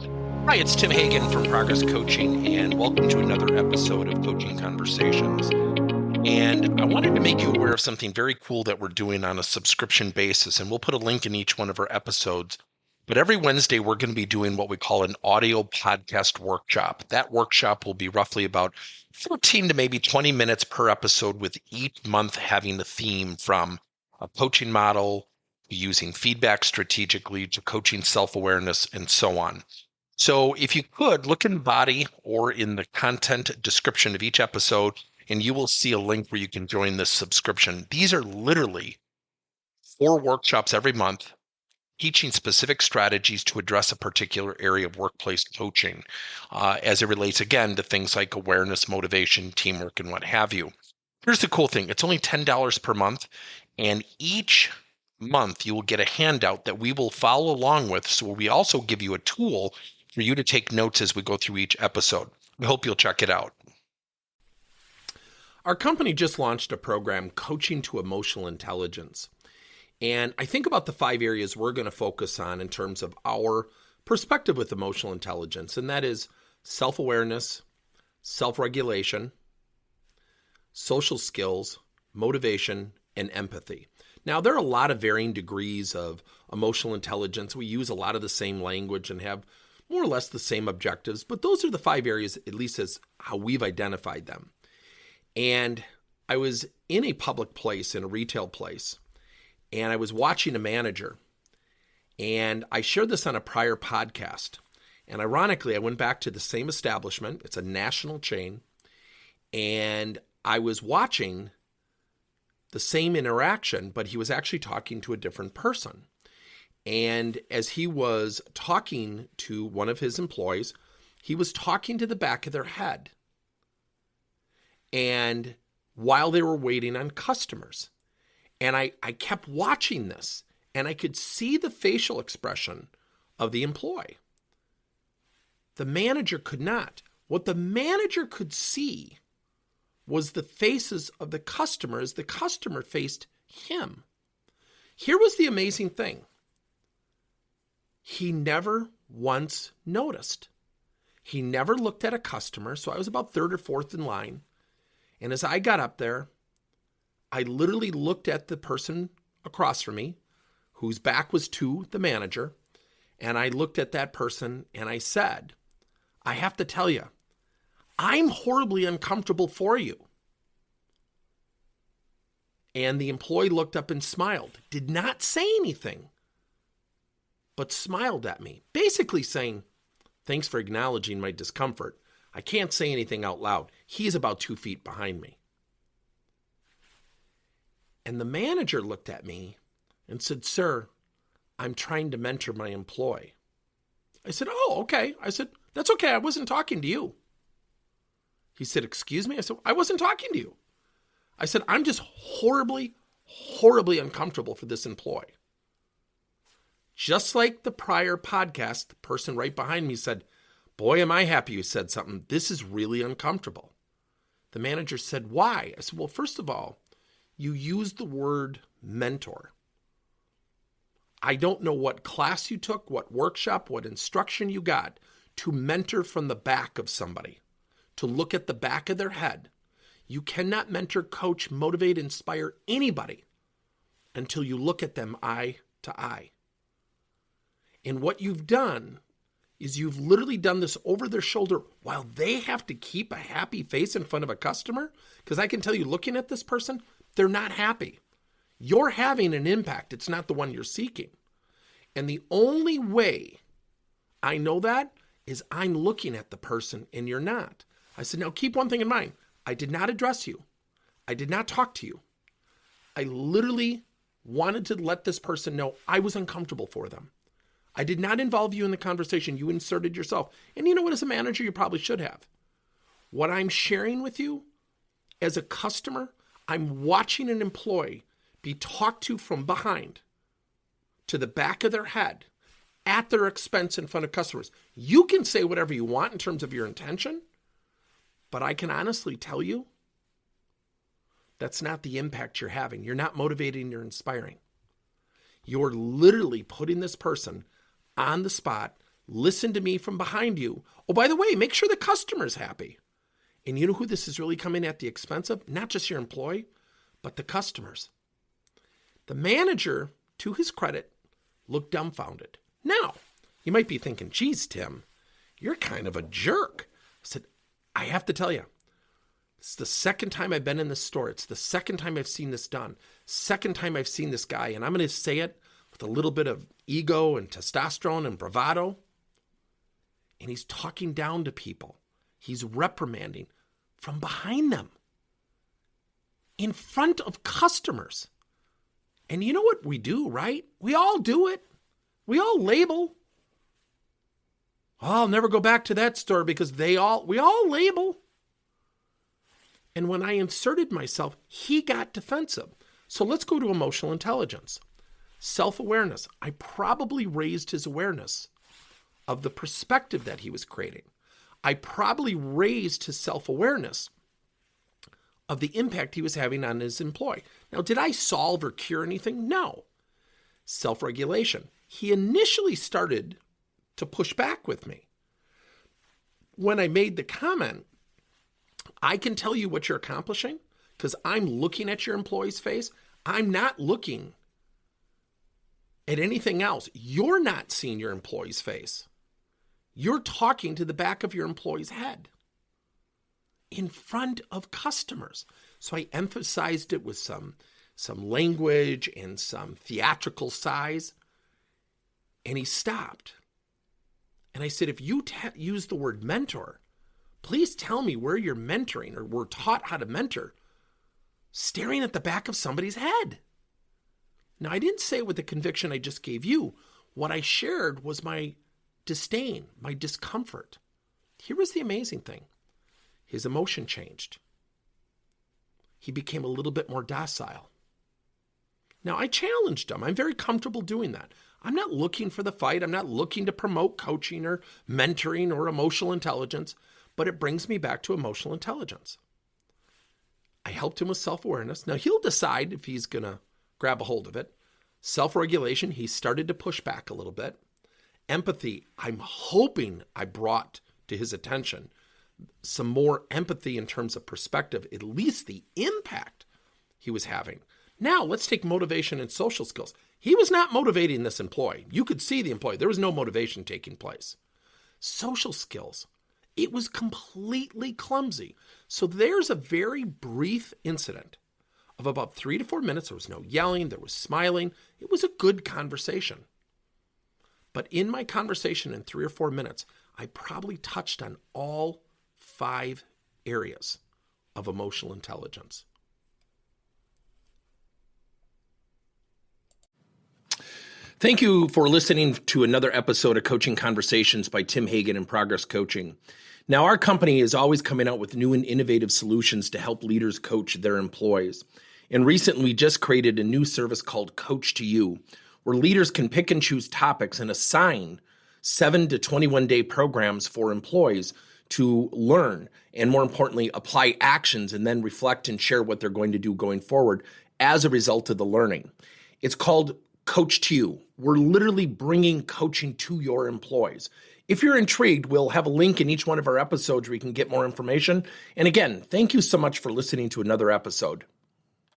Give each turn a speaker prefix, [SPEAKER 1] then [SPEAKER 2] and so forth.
[SPEAKER 1] Hi, it's Tim Hagen from Progress Coaching, and welcome to another episode of Coaching Conversations. And I wanted to make you aware of something very cool that we're doing on a subscription basis, and we'll put a link in each one of our episodes. But every Wednesday, we're going to be doing what we call an audio podcast workshop. That workshop will be roughly about 14 to maybe 20 minutes per episode, with each month having a theme from a coaching model, using feedback strategically, to coaching self-awareness, and so on. So if you could look in the body or in the content description of each episode, and you will see a link where you can join this subscription. These are literally 4 workshops every month teaching specific strategies to address a particular area of workplace coaching as it relates, again, to things like awareness, motivation, teamwork, and what have you. Here's the cool thing. It's only $10 per month, and each month you will get a handout that we will follow along with. So we also give you a tool for you to take notes as we go through each episode. We hope you'll check it out.
[SPEAKER 2] Our company just launched a program, Coaching to Emotional Intelligence. And I think about the 5 areas we're going to focus on in terms of our perspective with emotional intelligence. And that is self-awareness, self-regulation, social skills, motivation, and empathy. Now, there are a lot of varying degrees of emotional intelligence. We use a lot of the same language and have more or less the same objectives, but those are the 5 areas, at least as how we've identified them. And I was in a public place, in a retail place, and I was watching a manager, and I shared this on a prior podcast. And ironically, I went back to the same establishment. It's a national chain, and I was watching the same interaction, but he was actually talking to a different person. And as he was talking to one of his employees, he was talking to the back of their head. And while they were waiting on customers, and I kept watching this, and I could see the facial expression of the employee. The manager could not. What the manager could see was the faces of the customer as the customer faced him. Here was the amazing thing. He never once noticed. He never looked at a customer, so I was about 3rd or 4th in line. And as I got up there, I literally looked at the person across from me, whose back was to the manager, and I looked at that person and I said, I have to tell you, I'm horribly uncomfortable for you. And the employee looked up and smiled, did not say anything, but smiled at me, basically saying, thanks for acknowledging my discomfort. I can't say anything out loud. He's about 2 feet behind me. And the manager looked at me and said, sir, I'm trying to mentor my employee. I said, oh, okay. I said, that's okay. I wasn't talking to you. He said, excuse me? I said, I wasn't talking to you. I said, I'm just horribly, horribly uncomfortable for this employee. Just like the prior podcast, the person right behind me said, boy, am I happy you said something. This is really uncomfortable. The manager said, why? I said, well, first of all, you used the word mentor. I don't know what class you took, what workshop, what instruction you got to mentor from the back of somebody, to look at the back of their head. You cannot mentor, coach, motivate, inspire anybody until you look at them eye to eye. And what you've done is you've literally done this over their shoulder while they have to keep a happy face in front of a customer. Because I can tell you, looking at this person, they're not happy. You're having an impact. It's not the one you're seeking. And the only way I know that is I'm looking at the person and you're not. I said, now keep one thing in mind. I did not address you. I did not talk to you. I literally wanted to let this person know I was uncomfortable for them. I did not involve you in the conversation. You inserted yourself. And you know what, as a manager, you probably should have. What I'm sharing with you, as a customer, I'm watching an employee be talked to from behind to the back of their head at their expense in front of customers. You can say whatever you want in terms of your intention, but I can honestly tell you that's not the impact you're having. You're not motivating, you're inspiring. You're literally putting this person on the spot, Listen to me from behind you. Oh, by the way, make sure the customer's happy. And you know who this is really coming at the expense of? Not just your employee, but the customers. The manager, to his credit, looked dumbfounded. Now, you might be thinking, geez, Tim, you're kind of a jerk. I said, I have to tell you, it's the second time I've been in this store. It's the second time I've seen this done. Second time I've seen this guy. And I'm going to say it with a little bit of ego and testosterone and bravado. And he's talking down to people. He's reprimanding from behind them in front of customers. And you know what we do, right? We all do it. We all label. Oh, I'll never go back to that store because we all label. And when I inserted myself, he got defensive. So let's go to emotional intelligence. Self-awareness. I probably raised his awareness of the perspective that he was creating. I probably raised his self-awareness of the impact he was having on his employee. Now, did I solve or cure anything? No. Self-regulation. He initially started to push back with me. When I made the comment, I can tell you what you're accomplishing because I'm looking at your employee's face. I'm not looking at anything else. You're not seeing your employee's face. You're talking to the back of your employee's head in front of customers. So I emphasized it with some language and some theatrical size. And he stopped. And I said, if you use the word mentor, please tell me where you're mentoring or were taught how to mentor staring at the back of somebody's head. Now, I didn't say it with the conviction I just gave you. What I shared was my disdain, my discomfort. Here was the amazing thing. His emotion changed. He became a little bit more docile. Now, I challenged him. I'm very comfortable doing that. I'm not looking for the fight. I'm not looking to promote coaching or mentoring or emotional intelligence, but it brings me back to emotional intelligence. I helped him with self-awareness. Now, he'll decide if he's going to grab a hold of it. Self-regulation, he started to push back a little bit. Empathy, I'm hoping I brought to his attention some more empathy in terms of perspective, at least the impact he was having. Now, let's take motivation and social skills. He was not motivating this employee. You could see the employee. There was no motivation taking place. Social skills. It was completely clumsy. So there's a very brief incident of about 3 to 4 minutes. There was no yelling. There was smiling. It was a good conversation. But in my conversation in 3 or 4 minutes, I probably touched on all 5 areas of emotional intelligence. Thank you for listening to another episode of Coaching Conversations by Tim Hagen and Progress Coaching. Now, our company is always coming out with new and innovative solutions to help leaders coach their employees. And recently, we just created a new service called Coach to You, where leaders can pick and choose topics and assign 7 to 21-day programs for employees to learn and, more importantly, apply actions and then reflect and share what they're going to do going forward as a result of the learning. It's called Coach to You. We're literally bringing coaching to your employees. If you're intrigued, we'll have a link in each one of our episodes where you can get more information. And again, thank you so much for listening to another episode.